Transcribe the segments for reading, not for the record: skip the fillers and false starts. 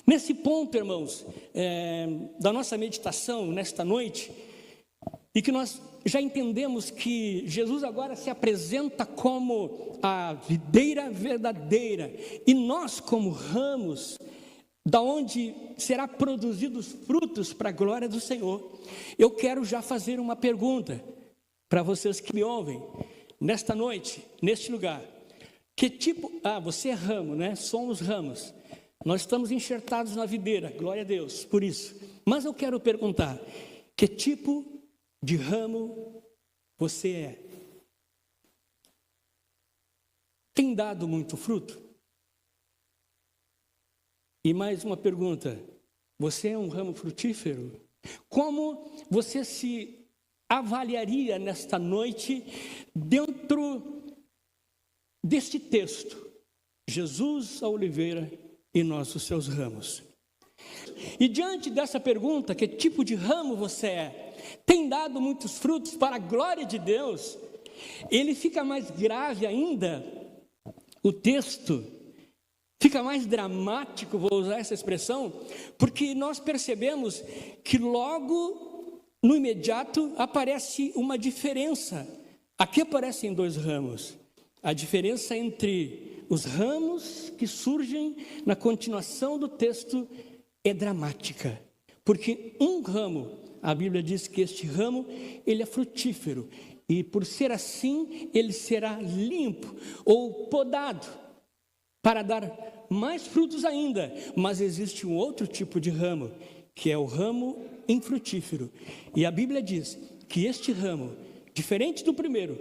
Nesse ponto, irmãos, da nossa meditação nesta noite, e que nós já entendemos que Jesus agora se apresenta como a videira verdadeira, e nós como ramos, da onde será produzidos frutos para a glória do Senhor. Eu quero já fazer uma pergunta para vocês que me ouvem nesta noite, neste lugar. Que tipo, você é ramo, né? Somos ramos. Nós estamos enxertados na videira, glória a Deus por isso. Mas eu quero perguntar, que tipo de ramo você é? Tem dado muito fruto? E mais uma pergunta, você é um ramo frutífero? Como você se avaliaria nesta noite dentro deste texto? Jesus, a oliveira, e nós os seus ramos. E diante dessa pergunta, que tipo de ramo você é? Tem dado muitos frutos para a glória de Deus? Ele fica mais grave ainda, o texto fica mais dramático, vou usar essa expressão, porque nós percebemos que logo no imediato aparece uma diferença. Aqui aparecem dois ramos. A diferença entre os ramos que surgem na continuação do texto é dramática, porque um ramo, a Bíblia diz que este ramo, ele é frutífero, e por ser assim, ele será limpo ou podado, para dar mais frutos ainda. Mas existe um outro tipo de ramo, que é o ramo infrutífero, e a Bíblia diz que este ramo, diferente do primeiro,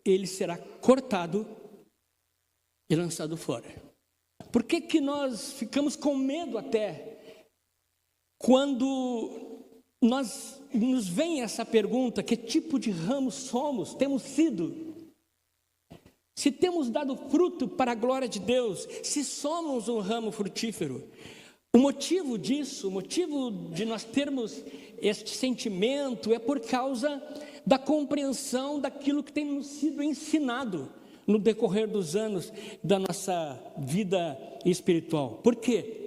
ele será cortado e lançado fora. Por que nós ficamos com medo até quando nos vem essa pergunta, que tipo de ramo somos, temos sido? Se temos dado fruto para a glória de Deus, se somos um ramo frutífero. O motivo disso, o motivo de nós termos este sentimento é por causa da compreensão daquilo que tem nos sido ensinado no decorrer dos anos da nossa vida espiritual. Por quê?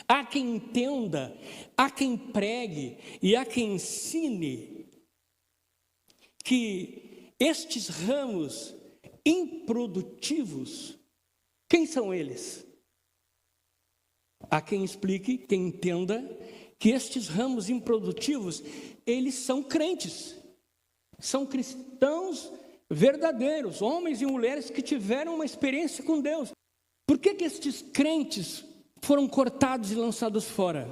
Há quem entenda, há quem pregue e há quem ensine que estes ramos improdutivos, quem são eles? Há quem explique, quem entenda que estes ramos improdutivos, eles são crentes, são cristãos verdadeiros, homens e mulheres que tiveram uma experiência com Deus. Por que estes crentes foram cortados e lançados fora?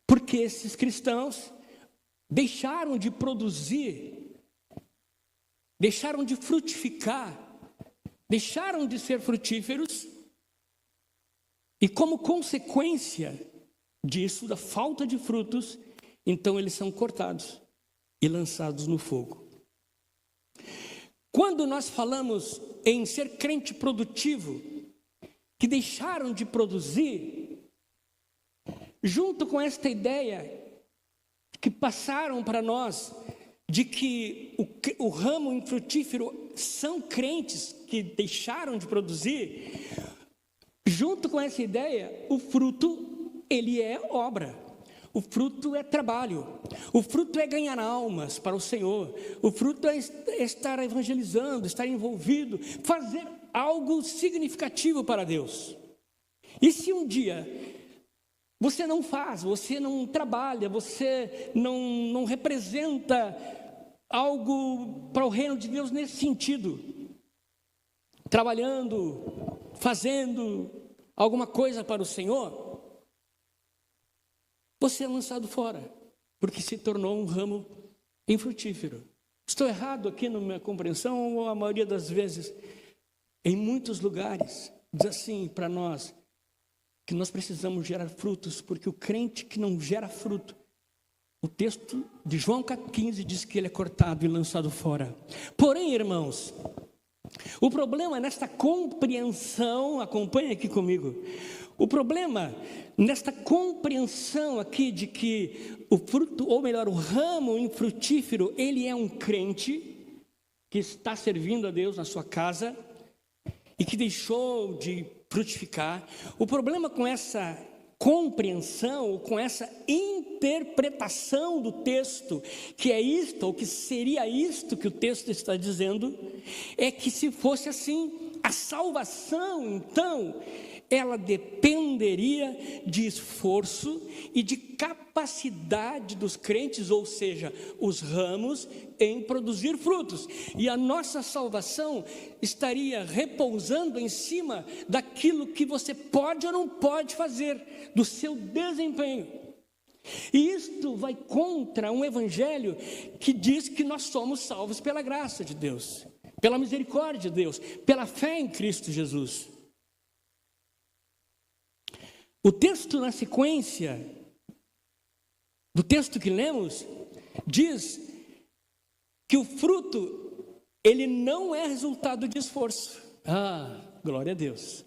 Porque esses cristãos deixaram de produzir, deixaram de frutificar, deixaram de ser frutíferos, e como consequência disso, da falta de frutos, então eles são cortados e lançados no fogo. Quando nós falamos em ser crente produtivo, que deixaram de produzir, junto com esta ideia que passaram para nós, de que o ramo infrutífero são crentes que deixaram de produzir, junto com essa ideia, o fruto, ele é obra. O fruto é trabalho, o fruto é ganhar almas para o Senhor, o fruto é estar evangelizando, estar envolvido, fazer algo significativo para Deus. E se um dia você não faz, você não trabalha, você não representa algo para o reino de Deus nesse sentido, trabalhando, fazendo alguma coisa para o Senhor, você é lançado fora, porque se tornou um ramo infrutífero. Estou errado aqui na minha compreensão, ou a maioria das vezes, em muitos lugares, diz assim para nós, que nós precisamos gerar frutos, porque o crente que não gera fruto, o texto de João 15 diz que ele é cortado e lançado fora. Porém, irmãos, o problema nesta compreensão, acompanhe aqui comigo, o problema nesta compreensão aqui de que o fruto, ou melhor, o ramo infrutífero, ele é um crente que está servindo a Deus na sua casa e que deixou de frutificar. O problema com essa compreensão, com essa interpretação do texto, que é isto, ou que seria isto que o texto está dizendo, é que se fosse assim, a salvação, então, ela dependeria de esforço e de capacidade dos crentes, ou seja, os ramos, em produzir frutos. E a nossa salvação estaria repousando em cima daquilo que você pode ou não pode fazer, do seu desempenho. E isto vai contra um evangelho que diz que nós somos salvos pela graça de Deus, pela misericórdia de Deus, pela fé em Cristo Jesus. O texto na sequência do texto que lemos diz que o fruto, ele não é resultado de esforço. Ah, glória a Deus.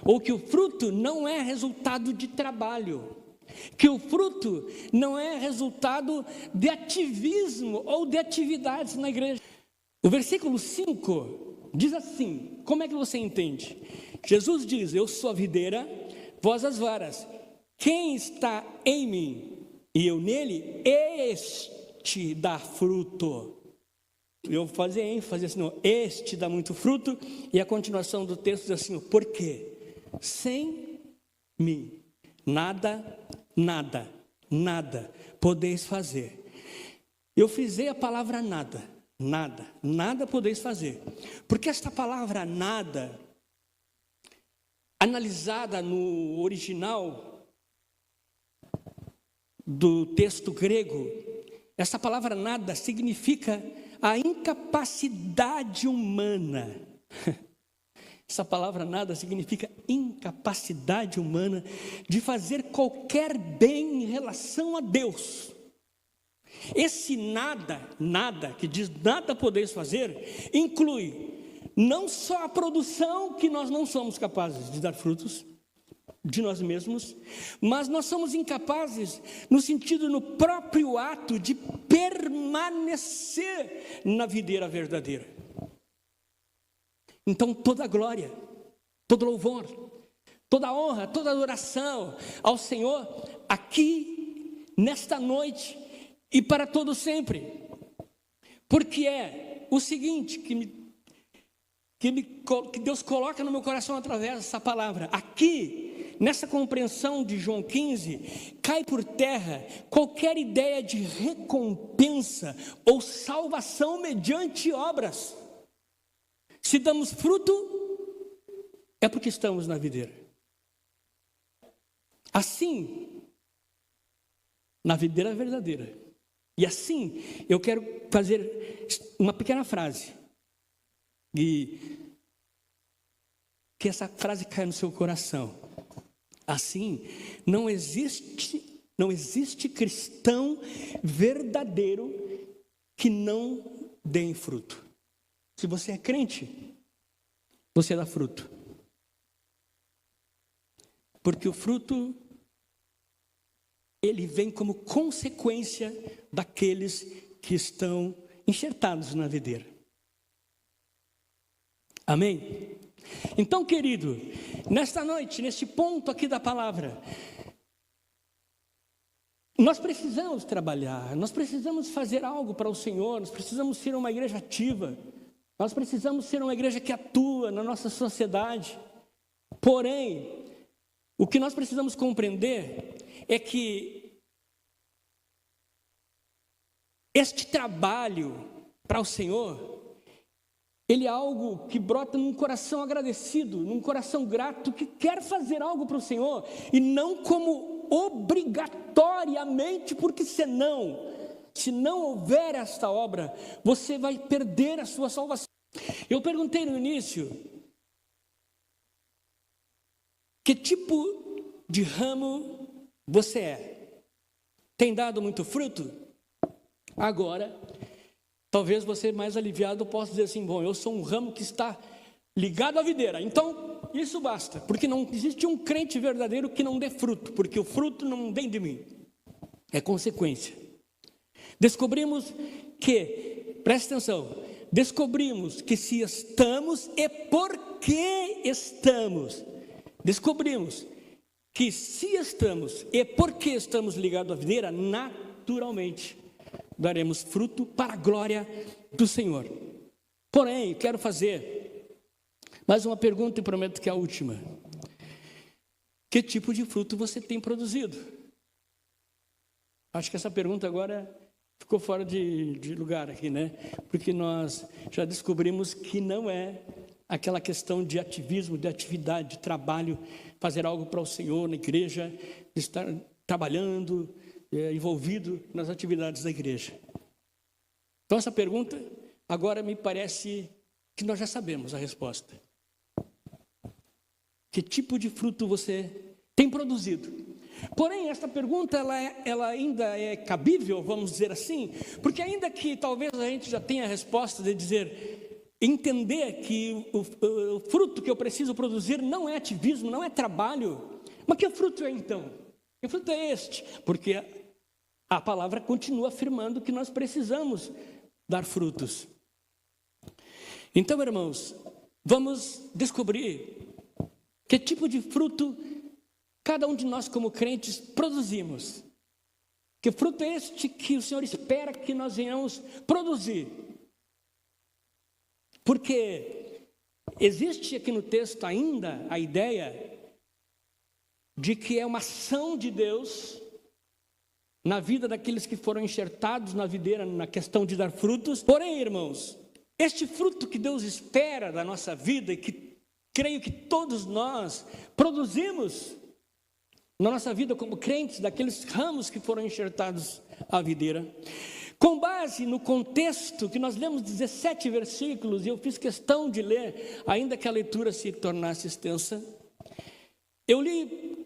Ou que o fruto não é resultado de trabalho. Que o fruto não é resultado de ativismo ou de atividades na igreja. O versículo 5 diz assim, como é que você entende? Jesus diz, eu sou a videira, vós as varas, quem está em mim e eu nele, este dá fruto. Eu vou fazer ênfase assim, não, este dá muito fruto, e a continuação do texto diz assim, por quê? Sem mim, nada podeis fazer. Eu frisei a palavra nada podeis fazer, porque esta palavra nada, analisada no original do texto grego, essa palavra nada significa a incapacidade humana. Essa palavra nada significa incapacidade humana de fazer qualquer bem em relação a Deus. Esse nada, que diz nada podeis fazer, inclui não só a produção, que nós não somos capazes de dar frutos de nós mesmos, mas nós somos incapazes no sentido, no próprio ato de permanecer na videira verdadeira. Então toda glória, todo louvor, toda honra, toda adoração ao Senhor, aqui, nesta noite e para todo sempre, porque é o seguinte que Deus coloca no meu coração através dessa palavra. Aqui, nessa compreensão de João 15, cai por terra qualquer ideia de recompensa ou salvação mediante obras. Se damos fruto, é porque estamos na videira. Assim, na videira verdadeira. E assim, eu quero fazer uma pequena frase. E que essa frase caia no seu coração. Assim, não existe cristão verdadeiro que não dê fruto. Se você é crente, você dá fruto. Porque o fruto, ele vem como consequência daqueles que estão enxertados na videira. Amém? Então, querido, nesta noite, neste ponto aqui da palavra, nós precisamos trabalhar, nós precisamos fazer algo para o Senhor, nós precisamos ser uma igreja ativa, nós precisamos ser uma igreja que atua na nossa sociedade. Porém, o que nós precisamos compreender é que este trabalho para o Senhor, ele é algo que brota num coração agradecido, num coração grato, que quer fazer algo para o Senhor, e não como obrigatoriamente, porque se não houver esta obra, você vai perder a sua salvação. Eu perguntei no início, que tipo de ramo você é? Tem dado muito fruto? Agora, talvez você mais aliviado possa dizer assim, bom, eu sou um ramo que está ligado à videira, então isso basta, porque não existe um crente verdadeiro que não dê fruto, porque o fruto não vem de mim, é consequência. Descobrimos que, preste atenção, descobrimos que se estamos e por que estamos, descobrimos que se estamos e porque estamos ligados à videira, naturalmente daremos fruto para a glória do Senhor. Porém, quero fazer mais uma pergunta e prometo que é a última. Que tipo de fruto você tem produzido? Acho que essa pergunta agora ficou fora de lugar aqui, né? Porque nós já descobrimos que não é aquela questão de ativismo, de atividade, de trabalho, fazer algo para o Senhor na igreja, de estar trabalhando, envolvido nas atividades da igreja. Então essa pergunta agora me parece que nós já sabemos a resposta. Que tipo de fruto você tem produzido? Porém, essa pergunta ela ainda é cabível, vamos dizer assim, porque ainda que talvez a gente já tenha a resposta de dizer, entender que o fruto que eu preciso produzir não é ativismo, não é trabalho, mas que fruto é então? Que fruto é este? Porque a palavra continua afirmando que nós precisamos dar frutos. Então, irmãos, vamos descobrir que tipo de fruto cada um de nós como crentes produzimos. Que fruto é este que o Senhor espera que nós venhamos produzir? Porque existe aqui no texto ainda a ideia de que é uma ação de Deus na vida daqueles que foram enxertados na videira, na questão de dar frutos. Porém, irmãos, este fruto que Deus espera da nossa vida e que creio que todos nós produzimos na nossa vida como crentes, daqueles ramos que foram enxertados à videira, com base no contexto que nós lemos 17 versículos, e eu fiz questão de ler, ainda que a leitura se tornasse extensa, eu li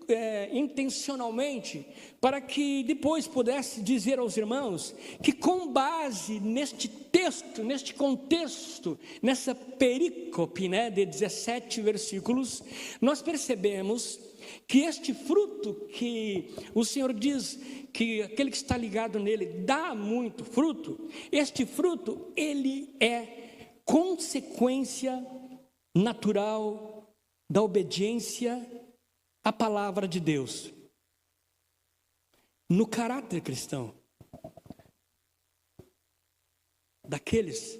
intencionalmente, para que depois pudesse dizer aos irmãos, que com base neste texto, neste contexto, nessa perícope, de 17 versículos, nós percebemos que este fruto que o Senhor diz que aquele que está ligado nele dá muito fruto, este fruto ele é consequência natural da obediência à palavra de Deus, no caráter cristão, daqueles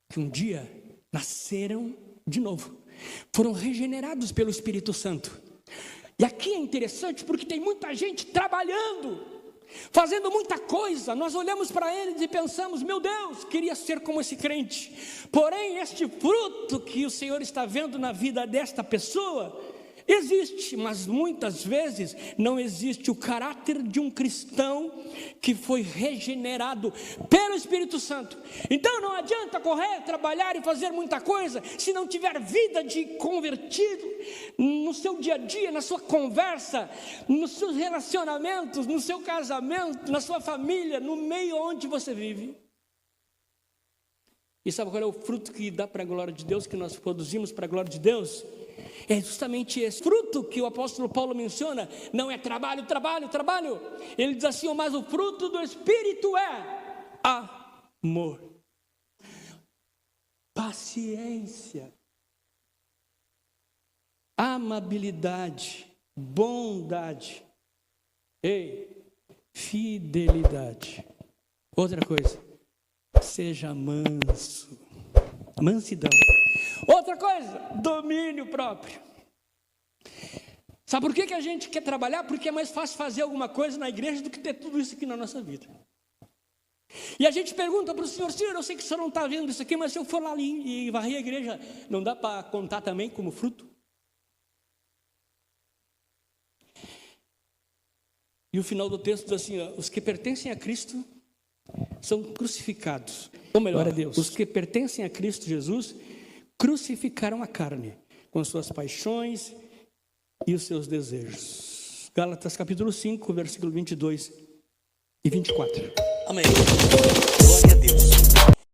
que um dia nasceram de novo, foram regenerados pelo Espírito Santo. E aqui é interessante porque tem muita gente trabalhando, fazendo muita coisa. Nós olhamos para eles e pensamos, meu Deus, queria ser como esse crente. Porém, este fruto que o Senhor está vendo na vida desta pessoa existe, mas muitas vezes não existe o caráter de um cristão que foi regenerado pelo Espírito Santo. Então não adianta correr, trabalhar e fazer muita coisa se não tiver vida de convertido no seu dia a dia, na sua conversa, nos seus relacionamentos, no seu casamento, na sua família, no meio onde você vive. E sabe qual é o fruto que dá para a glória de Deus, que nós produzimos para a glória de Deus? É justamente esse fruto que o apóstolo Paulo menciona. Não é trabalho, trabalho, trabalho. Ele diz assim, mas o fruto do Espírito é amor, paciência, amabilidade, bondade, fidelidade. Outra coisa, seja manso, mansidão. Outra coisa, domínio próprio. Sabe por que a gente quer trabalhar? Porque é mais fácil fazer alguma coisa na igreja do que ter tudo isso aqui na nossa vida. E a gente pergunta para o Senhor, eu sei que o Senhor não está vendo isso aqui, mas se eu for lá ali e varrer a igreja, não dá para contar também como fruto? E o final do texto diz assim, os que pertencem a Cristo são crucificados. Ou melhor, os que pertencem a Cristo Jesus crucificaram a carne com suas paixões e os seus desejos. Gálatas capítulo 5, versículo 22 e 24. Amém. Glória a Deus.